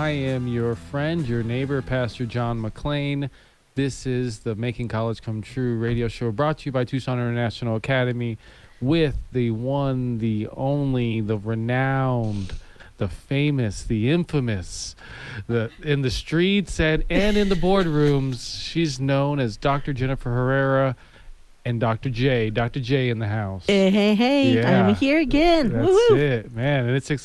I am your friend, your neighbor, Pastor John McClain. This is the Making College Come True radio show brought to you by Tucson International Academy with the one, the only, the renowned, the famous, the infamous, in the streets and in the boardrooms. She's known as Dr. Jennifer Herrera. And Dr. J in the house. Hey, yeah, I'm here again. That's Woo-hoo. it, man. And it's like,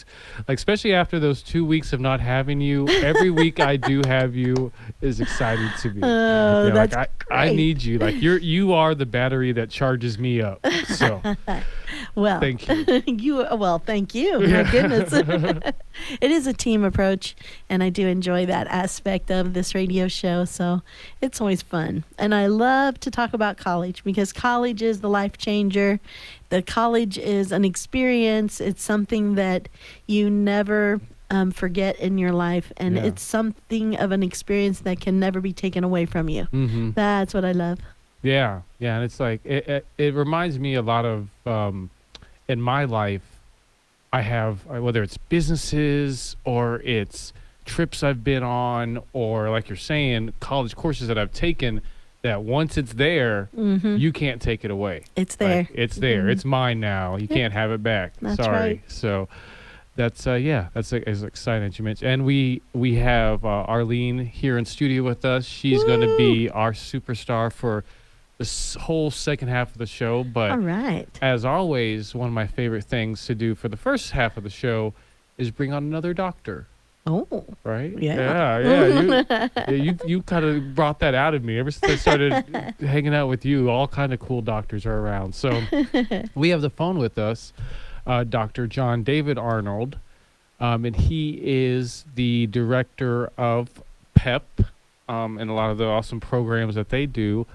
especially after those 2 weeks of not having you, every week I do have you is exciting to me. Oh, that's like great. I need you. Like you are the battery that charges me up. So, well, thank you. Thank you. My goodness. It is a team approach, and I do enjoy that aspect of this radio show. So it's always fun. And I love to talk about college because college is the life changer. The college is an experience. It's something that you never forget in your life, and it's something of an experience that can never be taken away from you. Mm-hmm. That's what I love. Yeah, and it's like it reminds me a lot of in my life. I have, whether it's businesses or it's trips I've been on, or like you're saying, college courses that I've taken, that once it's there, you can't take it away. It's there. Like, it's there. Mm-hmm. It's mine now. You can't have it back. That's Sorry. Right. So that's that's exciting that you mentioned. And we have Arlene here in studio with us. She's going to be our superstar for this whole second half of the show. But all right, as always, one of my favorite things to do for the first half of the show is bring on another doctor. Oh, right? Yeah. You kind of brought that out of me. Ever since I started hanging out with you, all kind of cool doctors are around. So we have the phone with us, Dr. John David Arnold, and he is the director of PPEP and a lot of the awesome programs that they do.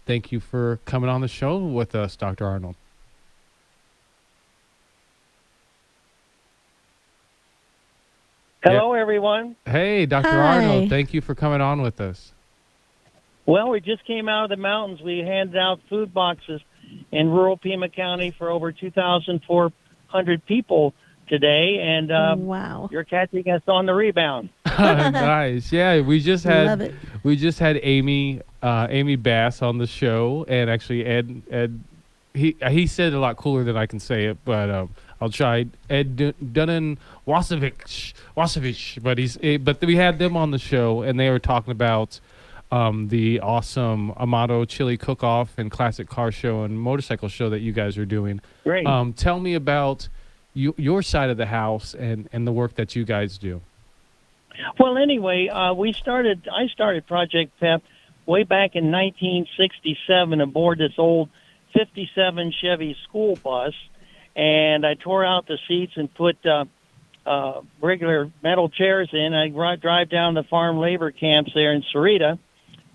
Thank you for coming on the show with us, Dr. Arnold. Hello, everyone. Hey, Dr. Hi. Arnold. Thank you for coming on with us. Well, we just came out of the mountains. We handed out food boxes in rural Pima County for over 2,400 people today, and wow, you're catching us on the rebound. Nice. Yeah, we just Love it. had Amy Bass on the show, and actually Ed he said it a lot cooler than I can say it, but I'll try. Ed Dunnan Wasovich, but we had them on the show, and they were talking about the awesome Amato Chili Cook-Off and Classic Car Show and Motorcycle Show that you guys are doing. Great. Tell me about your side of the house and the work that you guys do. Well, anyway, I started Project PEP way back in 1967 aboard this old 57 Chevy school bus, and I tore out the seats and put regular metal chairs in. I drive down the farm labor camps there in Sarita,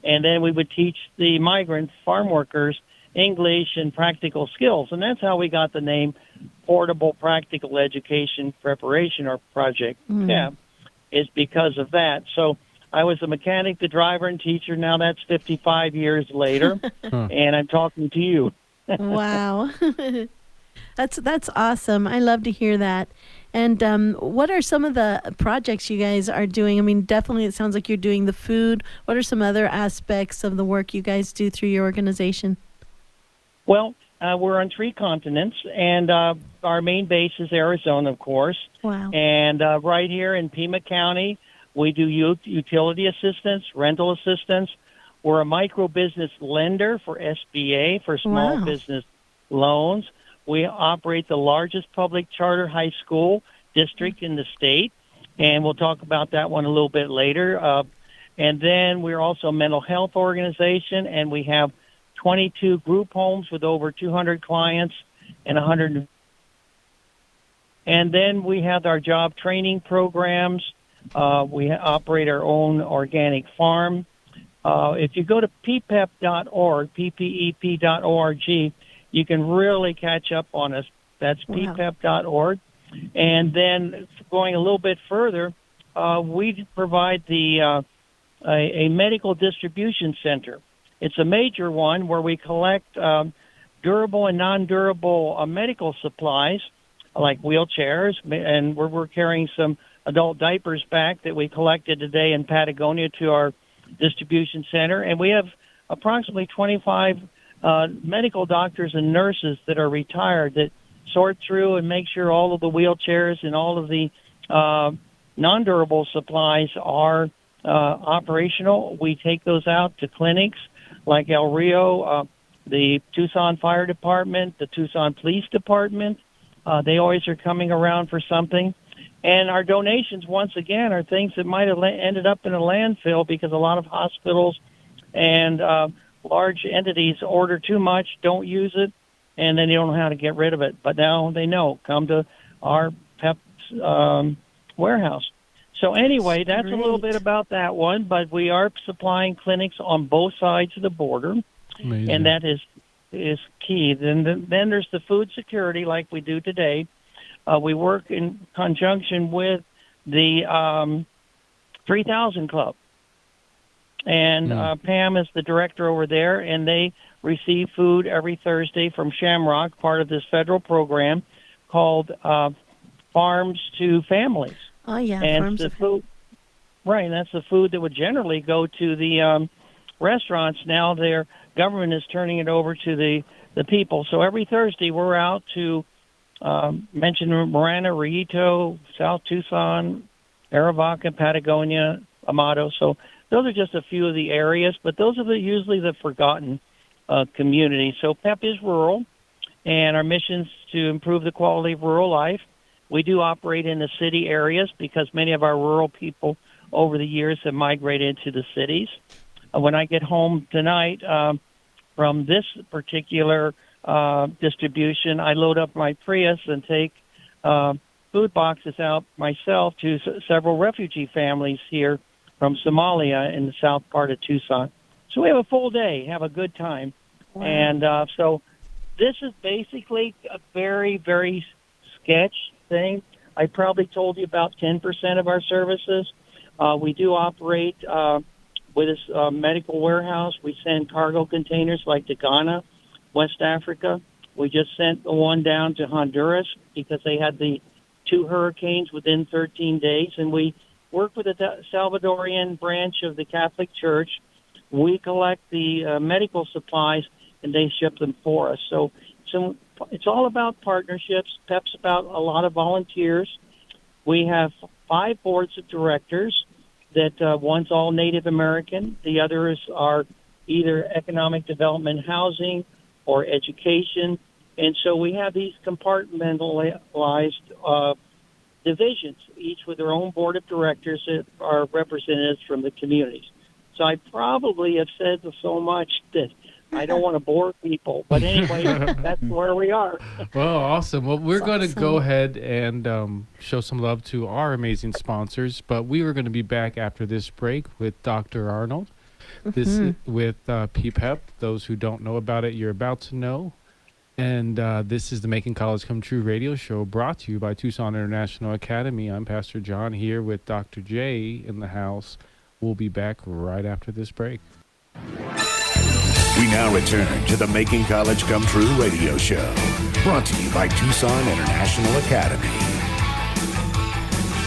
and then we would teach the migrant farm workers English and practical skills, and that's how we got the name Portable Practical Education Preparation, or Project PEP, is because of that. So I was a mechanic, the driver, and teacher. Now that's 55 years later, and I'm talking to you. Wow. That's awesome. I love to hear that. And what are some of the projects you guys are doing? I mean, definitely it sounds like you're doing the food. What are some other aspects of the work you guys do through your organization? Well, we're on 3 continents, and our main base is Arizona, of course. Wow. And right here in Pima County, we do utility assistance, rental assistance. We're a micro-business lender for SBA, for small business loans. We operate the largest public charter high school district in the state, and we'll talk about that one a little bit later. And then we're also a mental health organization, and we have 22 group homes with over 200 clients and 100. And then we have our job training programs. We operate our own organic farm. If you go to ppep.org, ppep.org, you can really catch up on us. That's ppep.org. And then going a little bit further, we provide a medical distribution center. It's a major one where we collect durable and non-durable medical supplies like wheelchairs, and we're carrying some adult diapers back that we collected today in Patagonia to our distribution center. And we have approximately 25 medical doctors and nurses that are retired that sort through and make sure all of the wheelchairs and all of the non-durable supplies are operational. We take those out to clinics like El Rio, the Tucson Fire Department, the Tucson Police Department. They always are coming around for something. And our donations, once again, are things that might have ended up in a landfill because a lot of hospitals and large entities order too much, don't use it, and then they don't know how to get rid of it. But now they know. Come to our PEP's warehouse. So anyway, that's a little bit about that one. But we are supplying clinics on both sides of the border. Amazing. And that is key. Then there's the food security like we do today. We work in conjunction with the 3000 Club. And Pam is the director over there, and they receive food every Thursday from Shamrock, part of this federal program called Farms to Families. Oh, yeah. And Farms the food, right, and that's the food that would generally go to the restaurants. Now their government is turning it over to the people. So every Thursday we're out to mention Marana, Rillito, South Tucson, Arivaca, Patagonia, Amado. So those are just a few of the areas, but those are usually the forgotten communities. So PEP is rural, and our mission is to improve the quality of rural life. We do operate in the city areas because many of our rural people over the years have migrated to the cities. When I get home tonight from this particular distribution, I load up my Prius and take food boxes out myself to several refugee families here from Somalia in the south part of Tucson. So we have a full day, have a good time. Wow. And so this is basically a very, very sketch thing. I probably told you about 10% of our services. We do operate with this medical warehouse. We send cargo containers like to Ghana, West Africa. We just sent the one down to Honduras because they had the 2 hurricanes within 13 days. And we work with the Salvadorian branch of the Catholic Church. We collect the medical supplies, and they ship them for us. So it's all about partnerships. PEP's about a lot of volunteers. We have 5 boards of directors that one's all Native American. The others are either economic development, housing, or education. And so we have these compartmentalized divisions, each with their own board of directors that are representatives from the communities. So I probably have said so much that I don't want to bore people. But anyway, that's where we are. Well, awesome. Well, we're going to go ahead and show some love to our amazing sponsors. But we are going to be back after this break with Dr. Arnold. This with PPEP. Those who don't know about it, you're about to know. And this is the Making College Come True radio show brought to you by Tucson International Academy. I'm Pastor John here with Dr. J in the house. We'll be back right after this break. We now return to the Making College Come True radio show, brought to you by Tucson International Academy.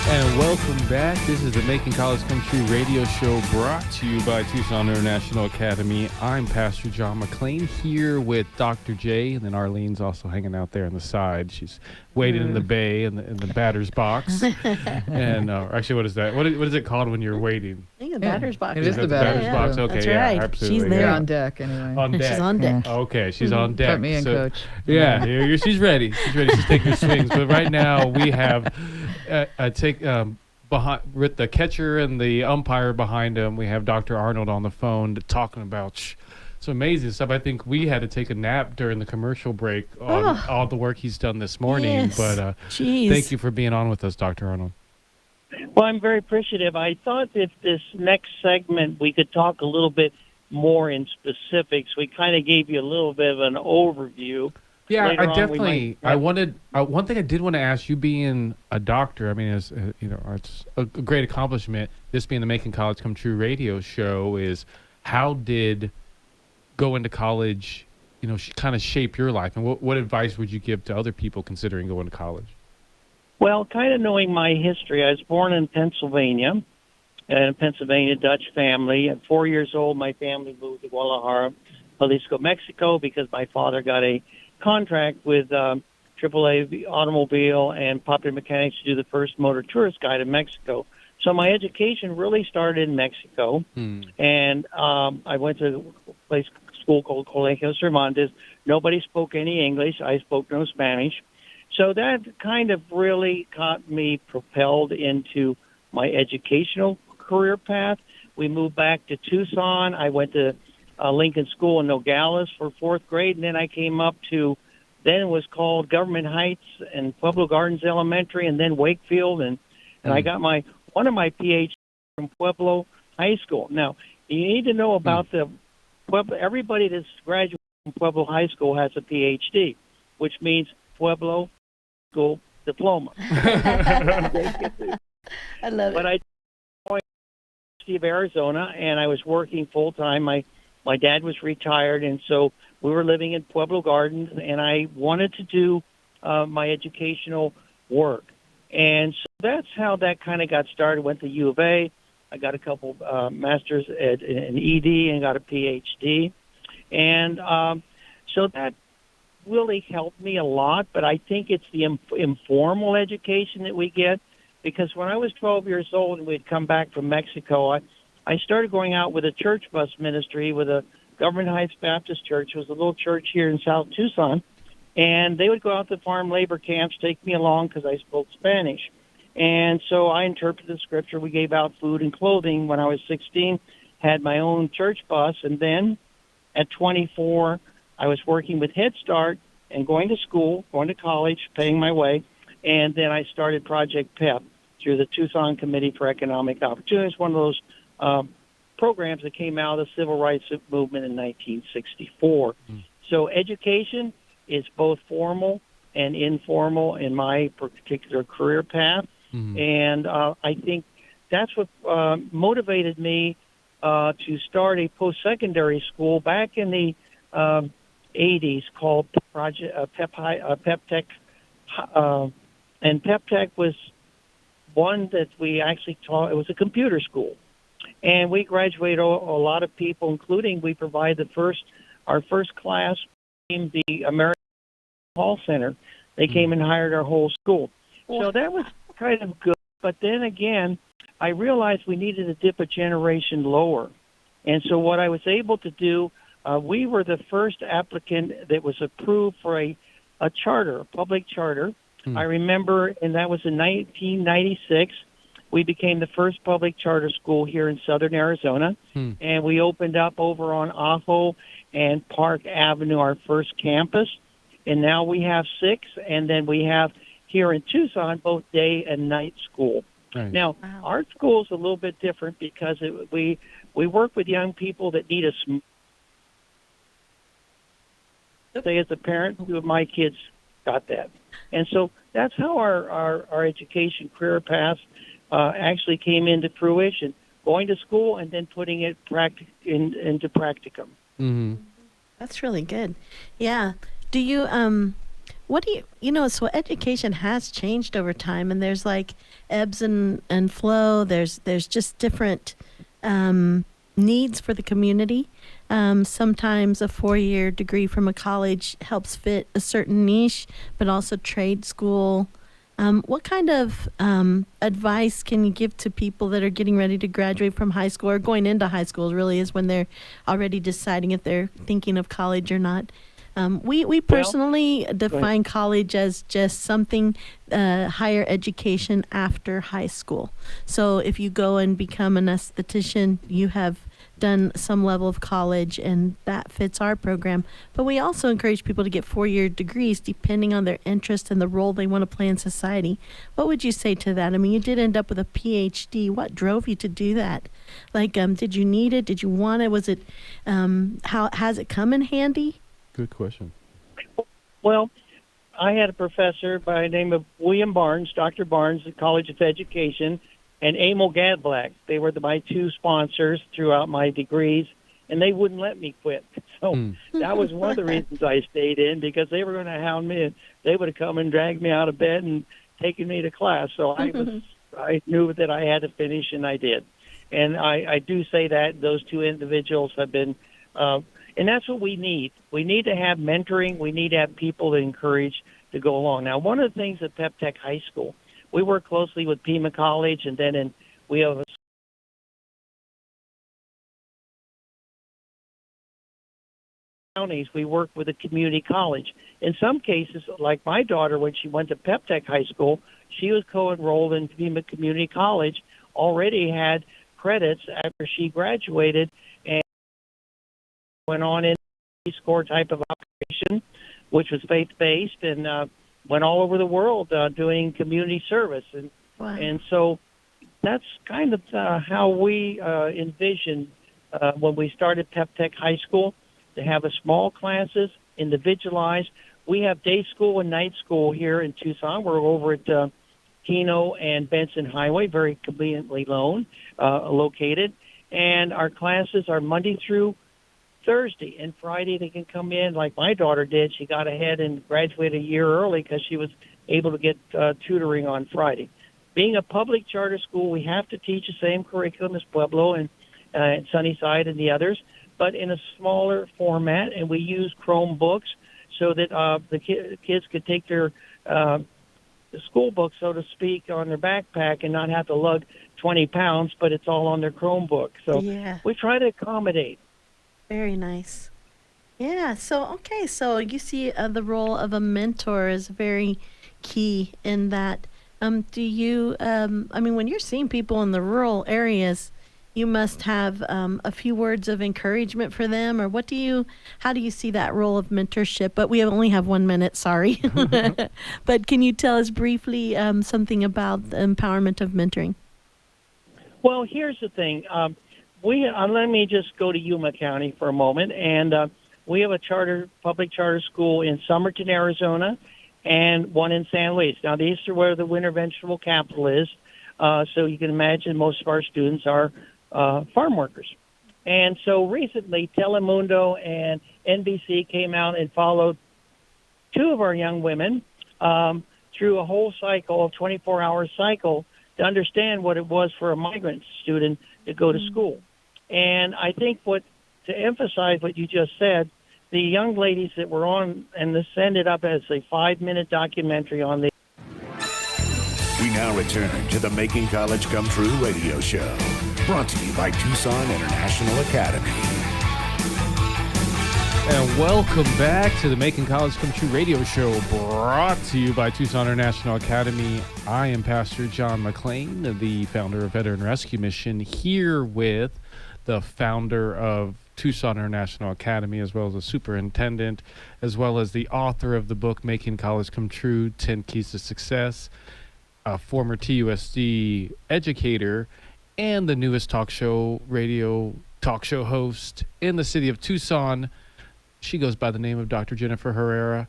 And welcome back. This is the Making College Come True radio show brought to you by Tucson International Academy. I'm Pastor John McClain here with Dr. J, and then Arlene's also hanging out there on the side. She's waiting in the bay in the batter's box. And actually, what is that? What is it called when you're waiting? I think the batter's box. It is the batter's box. Okay, That's yeah, right. absolutely. She's there. You're on deck anyway. On deck. She's on deck. Okay, she's on deck. Put me in, Coach. Yeah, she's ready. She's ready. She's taking swings. But right now we have behind with the catcher and the umpire behind him. We have Dr. Arnold on the phone talking about some amazing stuff. I think we had to take a nap during the commercial break on all the work he's done this morning. Yes. But thank you for being on with us, Dr. Arnold. Well, I'm very appreciative. I thought if this next segment we could talk a little bit more in specifics. We kind of gave you a little bit of an overview. Yeah, Later I on, definitely. One thing I did want to ask you, being a doctor. I mean, it's it's a great accomplishment. This being the Making College Come True radio show is how did going to college, kind of shape your life, and what advice would you give to other people considering going to college? Well, kind of knowing my history, I was born in Pennsylvania, in a Pennsylvania Dutch family. At 4 years old, my family moved to Guadalajara, Jalisco, Mexico, because my father got a contract with AAA Automobile and Popular Mechanics to do the first motor tourist guide in Mexico. So my education really started in Mexico, and I went to a place school called Colegio Cervantes. Nobody spoke any English. I spoke no Spanish. So that kind of really got me propelled into my educational career path. We moved back to Tucson. I went to Lincoln School in Nogales for fourth grade, and then I came up to, then it was called Government Heights and Pueblo Gardens Elementary, and then Wakefield, and I got one of my PhDs from Pueblo High School. Now, you need to know about the Pueblo. Everybody that's graduated from Pueblo High School has a PhD, which means Pueblo School diploma. I love but it. I joined the University of Arizona, and I was working full time. My dad was retired, and so we were living in Pueblo Gardens, and I wanted to do my educational work. And so that's how that kind of got started. Went to U of A. I got a couple masters in ED and got a PhD. And so that really helped me a lot, but I think it's the informal education that we get, because when I was 12 years old and we'd come back from Mexico, I started going out with a church bus ministry with a Government Heights Baptist Church. It was a little church here in South Tucson, and they would go out to farm labor camps, take me along because I spoke Spanish. And so I interpreted the scripture. We gave out food and clothing when I was 16, had my own church bus, and then at 24, I was working with Head Start and going to school, going to college, paying my way, and then I started Project PEP through the Tucson Committee for Economic Opportunities, one of those programs that came out of the Civil Rights Movement in 1964. So education is both formal and informal in my particular career path, and I think that's what motivated me to start a post-secondary school back in the 80s called PEP Tech, and PEP Tech was one that we actually taught. It was a computer school, and we graduated a lot of people, including we provide our first class in the American Hall Center. They came and hired our whole school. So that was kind of good. But then again, I realized we needed to dip a generation lower. And so what I was able to do, we were the first applicant that was approved for a charter, a public charter. I remember, and that was in 1996, we became the first public charter school here in southern Arizona. And we opened up over on Ajo and Park Avenue, our first campus. And now we have 6, and then we have here in Tucson both day and night school. Nice. Now, our school is a little bit different because we work with young people that need say as a parent, 2 of my kids got that. And so that's how our education career path actually came into fruition, going to school and then putting it into practicum. That's really good. Yeah. Do you, what do you, so education has changed over time, and there's like ebbs and flow. There's just different needs for the community. Sometimes a 4-year degree from a college helps fit a certain niche, but also trade school. What kind of advice can you give to people that are getting ready to graduate from high school or going into high school? Really is when they're already deciding if they're thinking of college or not. We personally define college as just something, higher education after high school. So if you go and become an esthetician, you have done some level of college, and that fits our program. But we also encourage people to get 4-year degrees depending on their interest and the role they want to play in society. What would you say to that? I mean, you did end up with a PhD. What drove you to do that? Like, did you need it? Did you want it? Was it, how has it come in handy? Good question. Well, I had a professor by the name of William Barnes, Dr. Barnes, at College of Education, and Emil Gadblack. They were my 2 sponsors throughout my degrees, and they wouldn't let me quit. So that was one of the reasons I stayed in, because they were going to hound me, and they would have come and dragged me out of bed and taking me to class. So I knew that I had to finish, and I did. And I do say that those two individuals have been, and that's what we need. We need to have mentoring. We need to have people to encourage to go along. Now, one of the things at Pep Tech High School, we work closely with Pima College, and then we have counties, we work with a community college. In some cases, like my daughter, when she went to Pep Tech High School, she was co-enrolled in Pima Community College, already had credits after she graduated, and went on in a Peace Corps type of operation, which was faith-based, and went all over the world doing community service. And so that's kind of how we envisioned when we started Pep Tech High School, to have a small classes, individualized. We have day school and night school here in Tucson. We're over at Keno and Benson Highway, very conveniently located. And our classes are Monday through Thursday, and Friday they can come in like my daughter did. She got ahead and graduated a year early because she was able to get tutoring on Friday. Being a public charter school, we have to teach the same curriculum as Pueblo and Sunnyside and the others, but in a smaller format, and we use Chromebooks so that the kids could take their school book, so to speak, on their backpack and not have to lug 20 pounds, but it's all on their Chromebook. So we try to accommodate. Very nice. Yeah. So you see the role of a mentor is very key in that. Do you, when you're seeing people in the rural areas, you must have a few words of encouragement for them, or how do you see that role of mentorship? But we only have 1 minute, sorry. But can you tell us briefly something about the empowerment of mentoring? Well, here's the thing. Let me just go to Yuma County for a moment, and we have a public charter school in Somerton, Arizona, and one in San Luis. Now, these are where the winter vegetable capital is, so you can imagine most of our students are farm workers. And so recently, Telemundo and NBC came out and followed two of our young women through a whole cycle, a 24-hour cycle, to understand what it was for a migrant student to go to school. And I think to emphasize what you just said, the young ladies that were on, and this ended up as a 5-minute documentary on the. We now return to the Making College Come True radio show, brought to you by Tucson International Academy. And welcome back to the Making College Come True radio show, brought to you by Tucson International Academy. I am Pastor John McClain, the founder of Veteran Rescue Mission, here with the founder of Tucson International Academy, as well as the superintendent, as well as the author of the book Making College Come True, 10 Keys to Success, a former TUSD educator, and the newest radio talk show host in the city of Tucson. She goes by the name of Dr. Jennifer Herrera.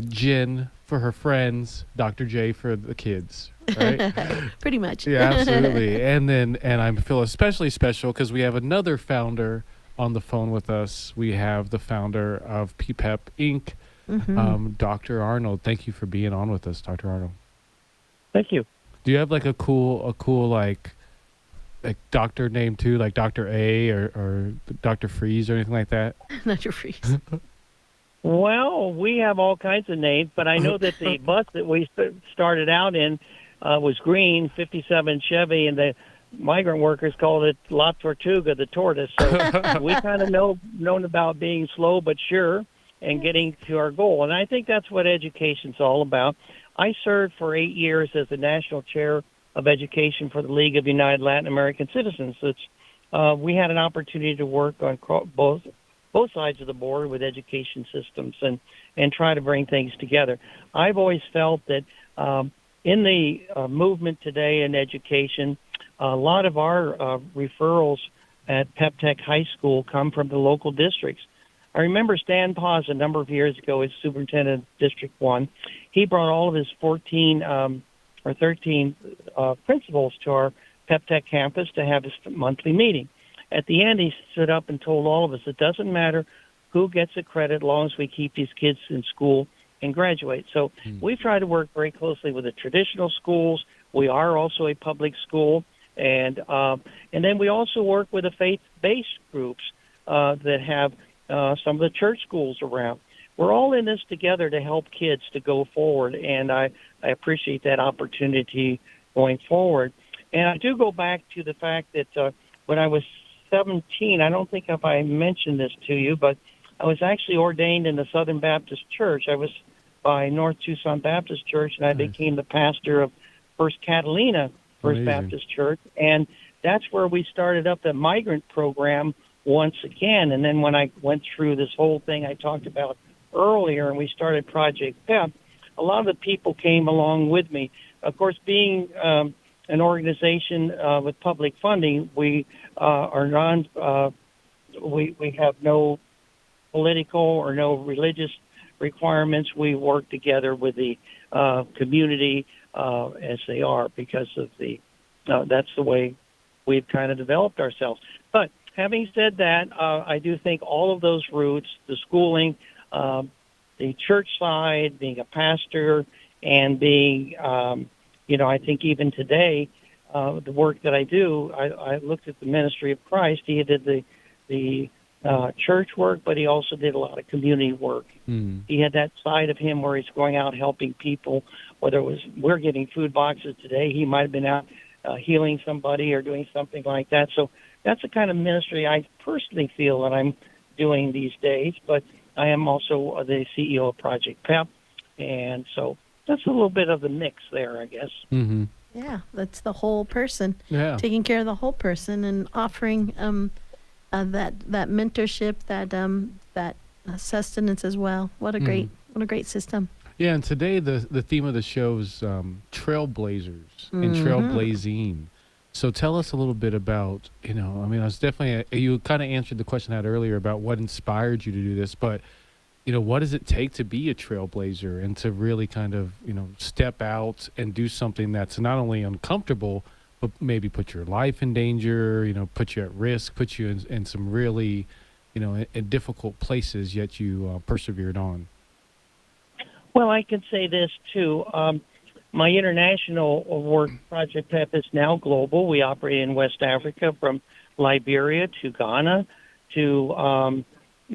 Jen for her friends, Dr. J for the kids, right? Pretty much. Yeah, absolutely. And I feel especially special because we have another founder on the phone with us. We have the founder of PPEP Inc., Dr. Arnold. Thank you for being on with us, Dr. Arnold. Thank you. Do you have like a cool like doctor name too, like Dr. A or Dr. Freeze or anything like that? Dr. Freeze. Well, we have all kinds of names, but I know that the bus that we started out in was green, 57 Chevy, and the migrant workers called it La Tortuga, the tortoise. So we kind of known about being slow but sure and getting to our goal. And I think that's what education's all about. I served for 8 years as the national chair of education for the League of United Latin American Citizens. We had an opportunity to work on both sides of the border with education systems and try to bring things together. I've always felt that in the movement today in education, a lot of our referrals at Pep Tech High School come from the local districts. I remember Stan Paz a number of years ago as superintendent of District 1. He brought all of his 14 or 13 principals to our Pep Tech campus to have his monthly meeting. At the end, he stood up and told all of us, it doesn't matter who gets a credit as long as we keep these kids in school and graduate. So we try to work very closely with the traditional schools. We are also a public school, and then we also work with the faith-based groups that have some of the church schools around. We're all in this together to help kids to go forward, and I appreciate that opportunity going forward. And I do go back to the fact that when I was 17, I don't think if I mentioned this to you, but I was actually ordained in the Southern Baptist Church. I was by North Tucson Baptist Church, and I became the pastor of First Catalina First Baptist Church, and that's where we started up the migrant program once again. And then when I went through this whole thing I talked about earlier, and we started Project PEP, a lot of the people came along with me. Of course, being an organization with public funding, we we have no political or no religious requirements. We work together with the community as they are, because of that's the way we've kind of developed ourselves. But having said that, I do think all of those roots, the schooling, the church side, being a pastor, and being, I think even today, the work that I do, I looked at the ministry of Christ. He did the church work, but he also did a lot of community work. He had that side of him where he's going out helping people, whether it was we're getting food boxes today, he might have been out healing somebody or doing something like that. So that's the kind of ministry I personally feel that I'm doing these days. But I am also the CEO of Project PEP, and so that's a little bit of the mix there, I guess. Mm-hmm. Yeah, that's the whole person. Yeah. Taking care of the whole person and offering that mentorship, that sustenance as well. What a great system. Yeah, and today the theme of the show is Trailblazers and trailblazing. So tell us a little bit about, I was definitely, you kind of answered the question I had earlier about what inspired you to do this, but, what does it take to be a trailblazer and to really kind of, step out and do something that's not only uncomfortable, but maybe put your life in danger, put you at risk, put you in some really, in difficult places, yet you persevered on? Well, I can say this, too. My international work, Project PEP, is now global. We operate in West Africa, from Liberia to Ghana to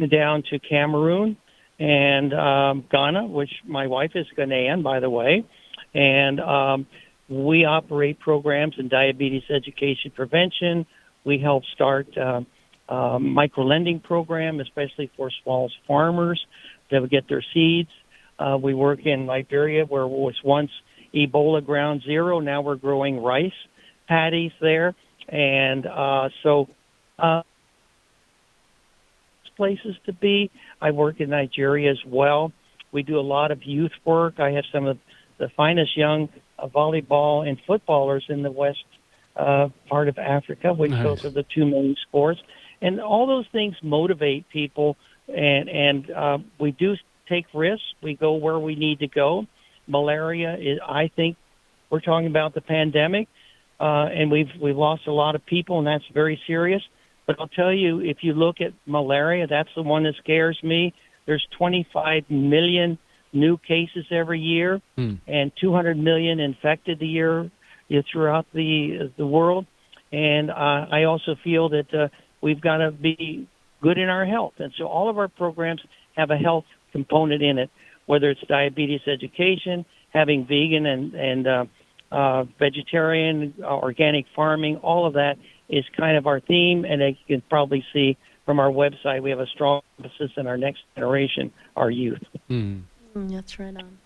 down to Cameroon and Ghana, which my wife is Ghanaian, by the way. And we operate programs in diabetes education prevention. We help start micro-lending program, especially for small farmers that get their seeds. We work in Liberia, where it was once Ebola ground zero. Now we're growing rice paddies there. And so places to be. I work in Nigeria as well. We do a lot of youth work. I have some of the finest young volleyball and footballers in the west part of Africa, which those are the two main sports. And all those things motivate people, and we do take risks. We go where we need to go. Malaria is, I think, we're talking about the pandemic, and we've lost a lot of people, and that's very serious. But I'll tell you, if you look at malaria, that's the one that scares me. There's 25 million new cases every year, and 200 million infected a year throughout the world. And I also feel that we've got to be good in our health. And so all of our programs have a health component in it, whether it's diabetes education, having vegan and vegetarian, organic farming. All of that is kind of our theme, and as you can probably see from our website, we have a strong emphasis in our next generation, our youth. That's right on.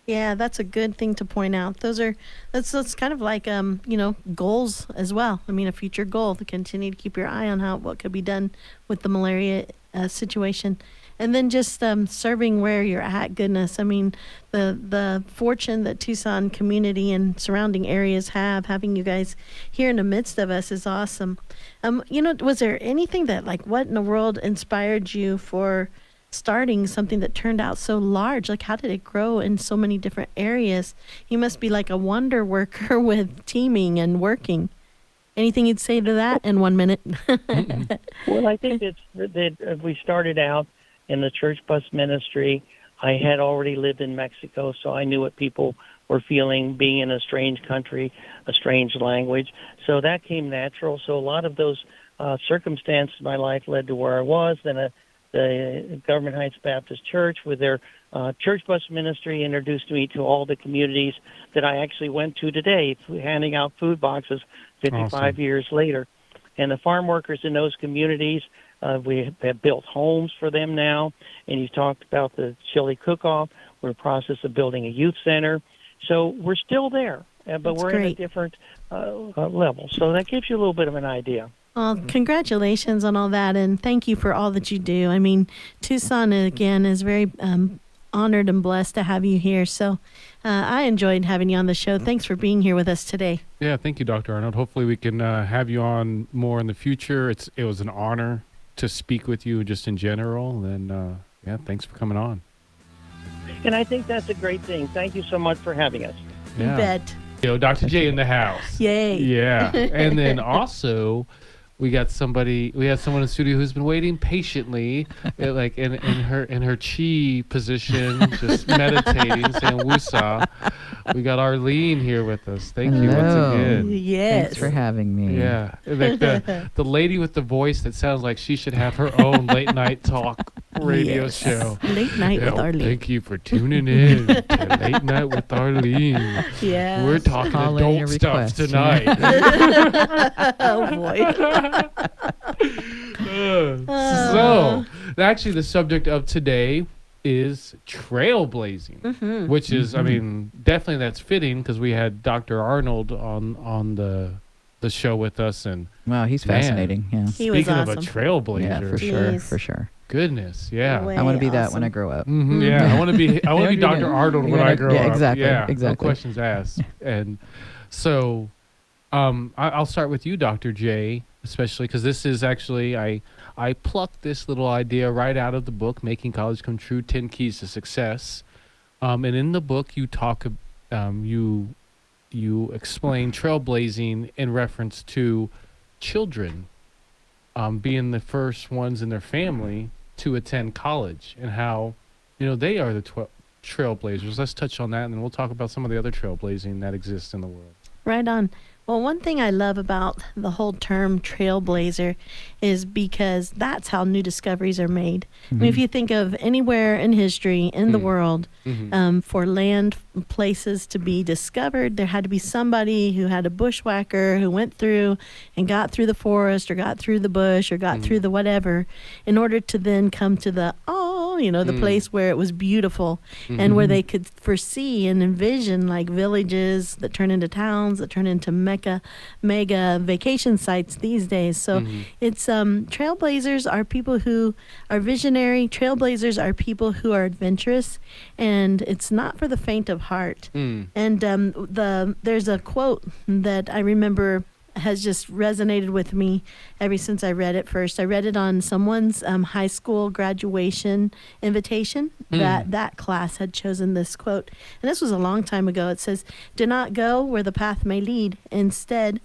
Yeah, that's a good thing to point out. That's kind of like goals as well. I mean, a future goal to continue to keep your eye on what could be done with the malaria situation, and then just serving where you're at. Goodness, I mean, the fortune that Tucson community and surrounding areas having you guys here in the midst of us is awesome. Was there anything that, like, what in the world inspired you for starting something that turned out so large? Like, how did it grow in so many different areas? You must be like a wonder worker with teaming and working. Anything you'd say to that in 1 minute? Well, I think that we started out in the church bus ministry. I had already lived in Mexico, so I knew what people were feeling being in a strange country, a strange language. So that came natural. So a lot of those circumstances in my life led to where I was. Then the Government Heights Baptist Church with their church bus ministry introduced me to all the communities that I actually went to today, handing out food boxes 55 Awesome. years later. And the farm workers in those communities, we have built homes for them now. And you talked about the chili cook-off. We're in the process of building a youth center. So we're still there, but That's we're great. at a different level. So that gives you a little bit of an idea. Well, congratulations on all that, and thank you for all that you do. I mean, Tucson, again, is very honored and blessed to have you here. So I enjoyed having you on the show. Thanks for being here with us today. Yeah, thank you, Dr. Arnold. Hopefully we can have you on more in the future. It was an honor to speak with you just in general. And, yeah, thanks for coming on. And I think that's a great thing. Thank you so much for having us. Yeah. You bet. Yo, Dr. J in the house. Yay. Yeah. And then also we had someone in the studio who's been waiting patiently, like in her chi position, just meditating, saying woosah. We got Arlene here with us. Thank you once Hello. again. Yes. Thanks for having me. Yeah. Like the lady with the voice that sounds like she should have her own late night talk radio Yes. show. Late night with Yeah, Arlene. Thank you for tuning in to Late Night with Arlene. Yeah. We're talking Call in your adult stuff requests, tonight. Oh, boy. So, actually, the subject of today is trailblazing, which is, I mean, definitely that's fitting because we had Dr. Arnold on the show with us, and Wow, he's Man. fascinating. Yeah. He was speaking of a awesome. trailblazer, Yeah, for sure. Jeez. For sure. goodness, yeah. Way I want to be that awesome. when I grow up. Yeah, I want to be You're Dr. gonna- Arnold you're when gonna- I grow yeah, up. exactly, Yeah, no exactly. questions asked. And so, I'll start with you, Dr. J, especially because this is actually I plucked this little idea right out of the book, Making College Come True: 10 Keys to Success. And in the book, you talk, you explain trailblazing in reference to children being the first ones in their family to attend college, and how, they are the trailblazers. Let's touch on that, and then we'll talk about some of the other trailblazing that exists in the world. Right on. Well, one thing I love about the whole term trailblazer is because that's how new discoveries are made. I mean, if you think of anywhere in history in the world, for land places to be discovered, there had to be somebody who had a bushwhacker who went through and got through the forest or got through the bush or got through the whatever in order to then come to the the place where it was beautiful and where they could foresee and envision like villages that turn into towns, that turn into mega vacation sites these days. So it's trailblazers are people who are visionary. Trailblazers are people who are adventurous, and it's not for the faint of heart. And there's a quote that I remember has just resonated with me ever since I read it first. I read it on someone's high school graduation invitation. That class had chosen this quote. And this was a long time ago. It says, "Do not go where the path may lead. Instead,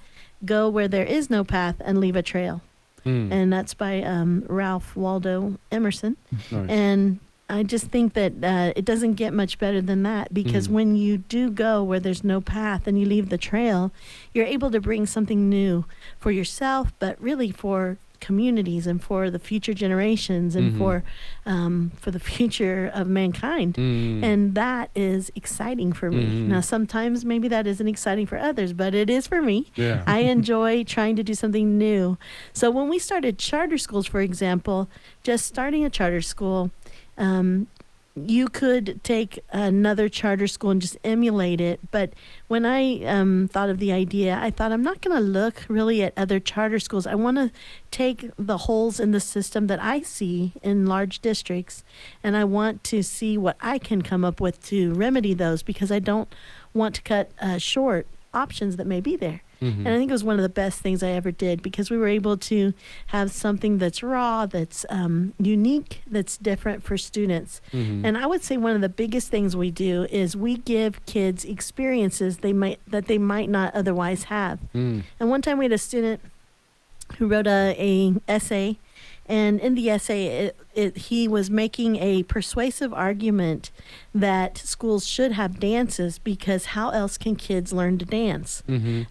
go where there is no path and leave a trail." And that's by Ralph Waldo Emerson. Nice. And I just think that it doesn't get much better than that, because when you do go where there's no path and you leave the trail, you're able to bring something new for yourself, but really for communities and for the future generations and for the future of mankind. And that is exciting for me. Now, sometimes maybe that isn't exciting for others, but it is for me. Yeah. I enjoy trying to do something new. So when we started charter schools, for example, just starting a charter school, you could take another charter school and just emulate it. But when I thought of the idea, I thought, I'm not going to look really at other charter schools. I want to take the holes in the system that I see in large districts, and I want to see what I can come up with to remedy those, because I don't want to cut short options that may be there. And I think it was one of the best things I ever did, because we were able to have something that's raw, that's unique, that's different for students. And I would say one of the biggest things we do is we give kids experiences that they might not otherwise have. And one time we had a student who wrote a essay, And in the essay, he was making a persuasive argument that schools should have dances because how else can kids learn to dance?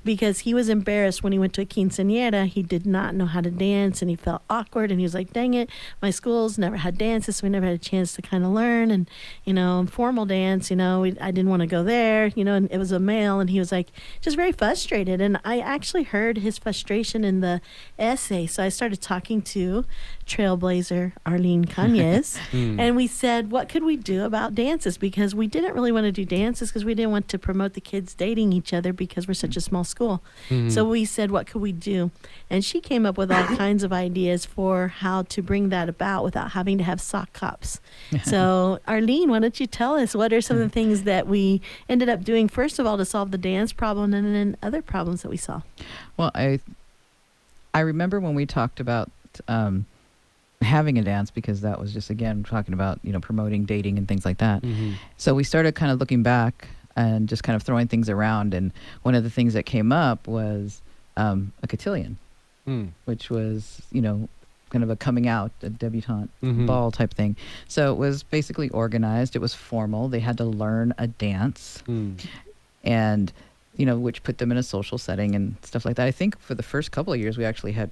Because he was embarrassed when he went to a quinceañera. He did not know how to dance, and he felt awkward, and he was like, dang it, my schools never had dances, so we never had a chance to kind of learn. And, formal dance, I didn't want to go there, and it was a male, and he was like just very frustrated. And I actually heard his frustration in the essay, so I started talking to Trailblazer Arlene Cañez, and we said, what could we do about dances? Because we didn't really want to do dances because we didn't want to promote the kids dating each other because we're such a small school. So we said, what could we do? And she came up with all kinds of ideas for how to bring that about without having to have sock cops. So Arlene, why don't you tell us what are some of the things that we ended up doing, first of all, to solve the dance problem and then other problems that we saw? Well, I remember when we talked about having a dance, because that was just, again, talking about, promoting dating and things like that. So we started kind of looking back and just kind of throwing things around. And one of the things that came up was a cotillion, which was, kind of a coming out, a debutante ball type thing. So it was basically organized. It was formal. They had to learn a dance and, which put them in a social setting and stuff like that. I think for the first couple of years, we actually had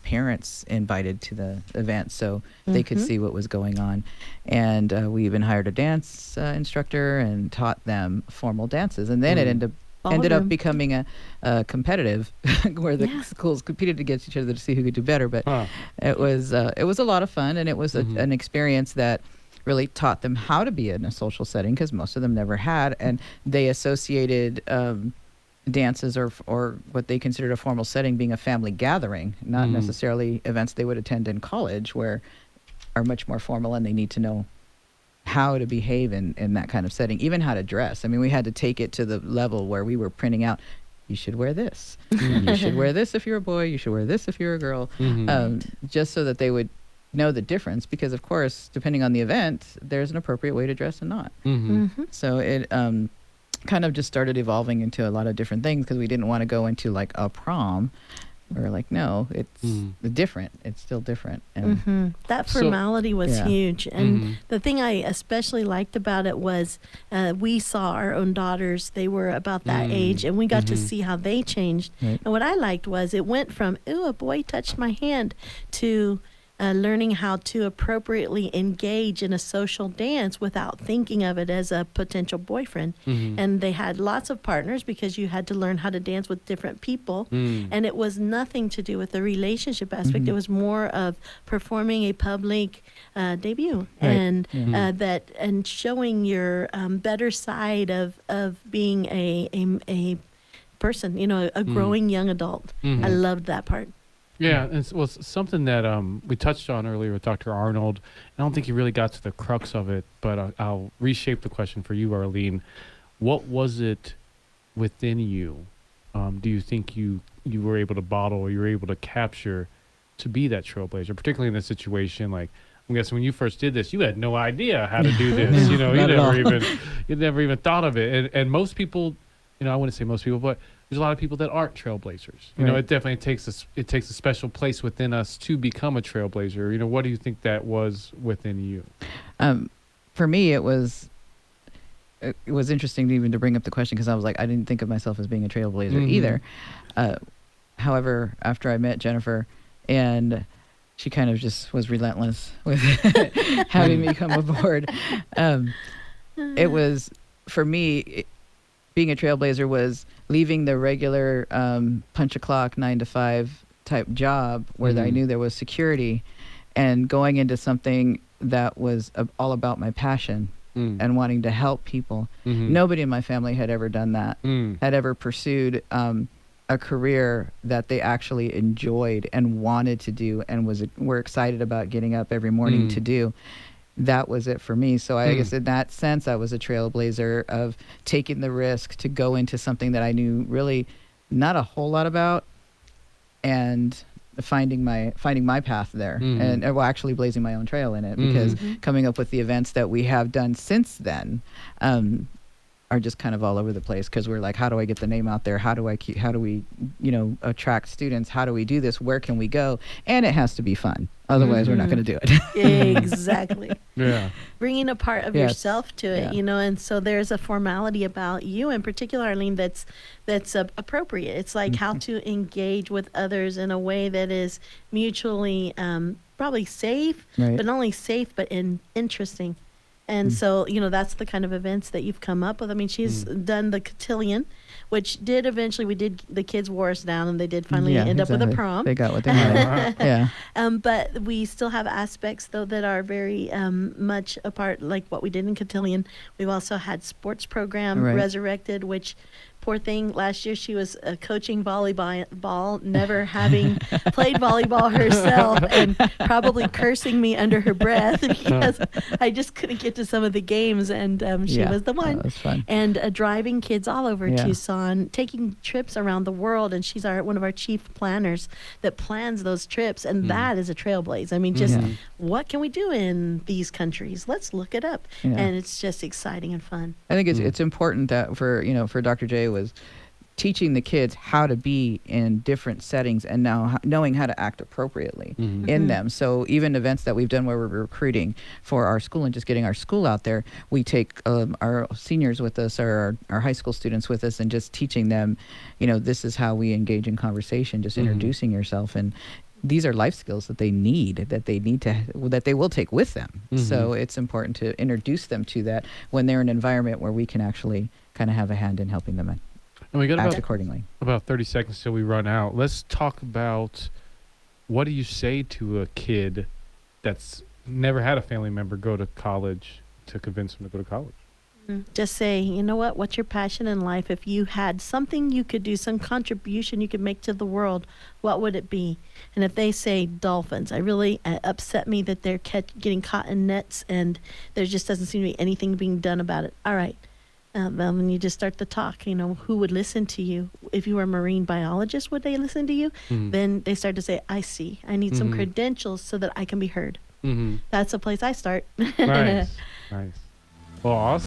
parents invited to the event so they could see what was going on. And we even hired a dance instructor and taught them formal dances. And then it ended up becoming a competitive where the schools competed against each other to see who could do better. But it was a lot of fun, and it was an experience that really taught them how to be in a social setting, because most of them never had. And they associated dances or what they considered a formal setting being a family gathering, not necessarily events they would attend in college, where are much more formal and they need to know how to behave in that kind of setting, even how to dress. I mean, we had to take it to the level where we were printing out, you should wear this. You should wear this if you're a boy. You should wear this if you're a girl, just so that they would know the difference, because, of course, depending on the event, there's an appropriate way to dress and not. So it kind of just started evolving into a lot of different things, because we didn't want to go into like a prom. We were like, no, it's different. It's still different. And that formality was huge. And the thing I especially liked about it was we saw our own daughters. They were about that age, and we got to see how they changed. And what I liked was it went from, ooh, a boy touched my hand, to learning how to appropriately engage in a social dance without thinking of it as a potential boyfriend. And they had lots of partners because you had to learn how to dance with different people. And it was nothing to do with the relationship aspect. It was more of performing a public debut and that and showing your better side of being a person, a growing young adult. I loved that part. Yeah, and it was something that we touched on earlier with Dr. Arnold. I don't think he really got to the crux of it, but I'll reshape the question for you, Arlene. What was it within you? Do you think you were able to bottle, or you were able to capture to be that trailblazer, particularly in this situation? Like, I'm guessing when you first did this, you had no idea how to do this. You never even thought of it. And most people, I wouldn't say most people, but there's a lot of people that aren't trailblazers. It definitely takes a special place within us to become a trailblazer. What do you think that was within you? For me, it was interesting even to bring up the question, because I was like, I didn't think of myself as being a trailblazer either. However, after I met Jennifer, and she kind of just was relentless with having me come aboard, it was, for me, being a trailblazer was leaving the regular punch a clock 9 to 5 type job where I knew there was security, and going into something that was all about my passion and wanting to help people. Nobody in my family had ever done that, had ever pursued a career that they actually enjoyed and wanted to do and were excited about getting up every morning to do. That was it for me. So I guess in that sense, I was a trailblazer of taking the risk to go into something that I knew really not a whole lot about, and finding my path there, and actually blazing my own trail in it, because coming up with the events that we have done since then, are just kind of all over the place because we're like, how do I get the name out there? How do we, attract students? How do we do this? Where can we go? And it has to be fun. Otherwise, we're not going to do it. Exactly. Yeah. Bringing a part of yourself to it, and so there's a formality about you in particular, Arlene, that's appropriate. It's like how to engage with others in a way that is mutually probably safe, Right. but not only safe, but interesting. And so, that's the kind of events that you've come up with. I mean, she's done the cotillion, which the kids wore us down, and they did finally end up with a prom. They got what they wanted. Yeah. But we still have aspects, though, that are very much a part, like what we did in cotillion. We've also had sports program resurrected, which, poor thing, last year she was coaching volleyball, never having played volleyball herself, and probably cursing me under her breath because I just couldn't get to some of the games, and she was the one. That was fun. And driving kids all over Tucson, taking trips around the world, and she's one of our chief planners that plans those trips, and that is a trailblaze. I mean, just what can we do in these countries? Let's look it up, and it's just exciting and fun. I think it's important that for Dr. J was teaching the kids how to be in different settings and now knowing how to act appropriately in them. So even events that we've done where we're recruiting for our school and just getting our school out there, we take our seniors with us or our high school students with us and just teaching them, this is how we engage in conversation, just introducing yourself. And these are life skills that they that they will take with them. So it's important to introduce them to that when they're in an environment where we can actually kind of have a hand in helping them and we got act accordingly. About 30 seconds till we run out. Let's talk about what do you say to a kid that's never had a family member go to college to convince them to go to college? Just say, you know what? What's your passion in life? If you had something you could do, some contribution you could make to the world, what would it be? And if they say dolphins, I really upset me that they're getting caught in nets and there just doesn't seem to be anything being done about it. All right. Then you just start to talk, who would listen to you? If you were a marine biologist, would they listen to you? Then they start to say, I see. I need some credentials so that I can be heard. That's a place I start. Nice. Well, awesome.